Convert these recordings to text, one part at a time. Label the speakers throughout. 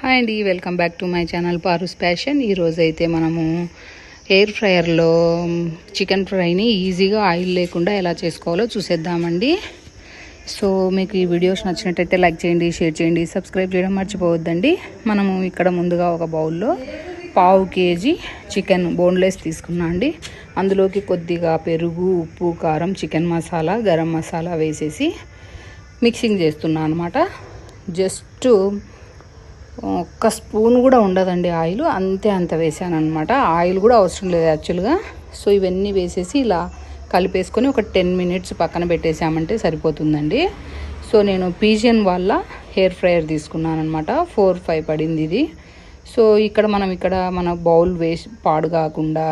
Speaker 1: Hi అండి, welcome back to my channel Paru's passion. ఈరోజు అయితే మనము ఎయిర్ ఫ్రైయర్లో చికెన్ ఫ్రైని ఈజీగా ఆయిల్ లేకుండా ఎలా చేసుకోవాలో చూసేద్దామండి. సో మీకు ఈ వీడియోస్ నచ్చినట్టయితే లైక్ చేయండి, షేర్ చేయండి, సబ్స్క్రైబ్ చేయడం మర్చిపోవద్దండి. మనము ఇక్కడ ముందుగా ఒక బౌల్లో 1/2 kg చికెన్ బోన్లెస్ తీసుకున్నా అండి. అందులోకి కొద్దిగా పెరుగు, ఉప్పు, కారం, చికెన్ మసాలా, గరం మసాలా వేసేసి మిక్సింగ్ చేస్తున్నా అనమాట. జస్ట్ ఒక్క స్పూన్ కూడా ఉండదండి ఆయిల్, అంత వేసాను అనమాట. ఆయిల్ కూడా అవసరం లేదు యాక్చువల్గా. సో ఇవన్నీ వేసేసి ఇలా కలిపేసుకొని ఒక 10 minutes పక్కన పెట్టేసామంటే సరిపోతుందండి. సో నేను పీజియన్ వాళ్ళ హెయిర్ ఫ్రైయర్ తీసుకున్నాను అనమాట. 4-5 పడింది ఇది. సో ఇక్కడ మన బౌల్ వేసి పాడు కాకుండా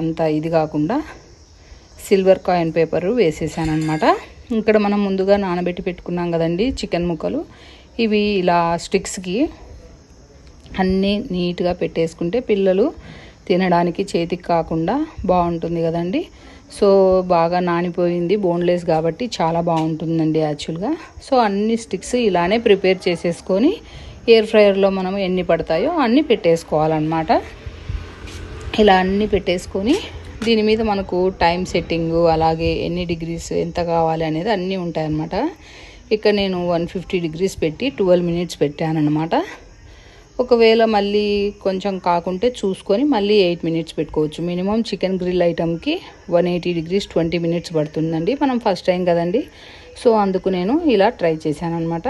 Speaker 1: అంత ఇది కాకుండా సిల్వర్ కాయిన్ పేపర్ వేసేసాను అనమాట. ఇక్కడ మనం ముందుగా నానబెట్టి పెట్టుకున్నాం కదండి చికెన్ ముక్కలు, ఇవి ఇలా స్టిక్స్కి అన్నీ నీట్గా పెట్టేసుకుంటే పిల్లలు తినడానికి చేతికి కాకుండా బాగుంటుంది కదండి. సో బాగా నానిపోయింది, బోన్లెస్ కాబట్టి చాలా బాగుంటుందండి యాక్చువల్గా. సో అన్ని స్టిక్స్ ఇలానే ప్రిపేర్ చేసేసుకొని ఎయిర్ ఫ్రైయర్లో మనం ఎన్ని పడతాయో అన్నీ పెట్టేసుకోవాలన్నమాట. ఇలా అన్నీ పెట్టేసుకొని దీని మీద మనకు టైం సెట్టింగు, అలాగే ఎన్ని డిగ్రీస్ ఎంత కావాలి అనేది అన్నీ ఉంటాయన్నమాట. ఇక్కడ నేను 150 degrees పెట్టి 12 minutes పెట్టానన్నమాట. ఒకవేళ మళ్ళీ కొంచెం కాకుంటే చూసుకొని మళ్ళీ 8 minutes పెట్టుకోవచ్చు. మినిమం చికెన్ గ్రిల్ ఐటమ్కి 180 degrees 20 minutes పడుతుందండి. మనం ఫస్ట్ టైం కదండి, సో అందుకు నేను ఇలా ట్రై చేశాను అనమాట.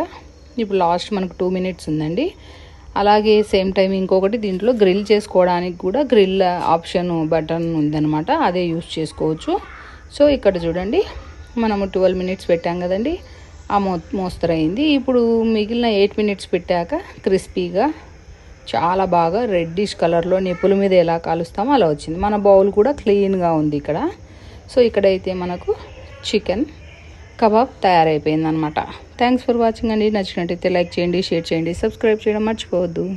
Speaker 1: ఇప్పుడు లాస్ట్ మనకు 2 minutes ఉందండి. అలాగే సేమ్ టైం ఇంకొకటి దీంట్లో గ్రిల్ చేసుకోవడానికి కూడా గ్రిల్ ఆప్షన్ బటన్ ఉందన్నమాట, అదే యూస్ చేసుకోవచ్చు. సో ఇక్కడ చూడండి, మనము 12 minutes పెట్టాం కదండి, ఆ మోస్తరైంది. ఇప్పుడు మిగిలిన 8 minutes పెట్టాక క్రిస్పీగా చాలా బాగా రెడ్డిష్ కలర్లో నిప్పుల మీద ఎలా కాలుస్తామో అలా వచ్చింది. మన బౌల్ కూడా క్లీన్గా ఉంది ఇక్కడ. సో ఇక్కడైతే మనకు చికెన్ కబాబ్ తయారైపోయింది అనమాట. థ్యాంక్స్ ఫర్ వాచింగ్ అండి. నచ్చినట్టయితే లైక్ చేయండి, షేర్ చేయండి, సబ్స్క్రైబ్ చేయడం మర్చిపోవద్దు.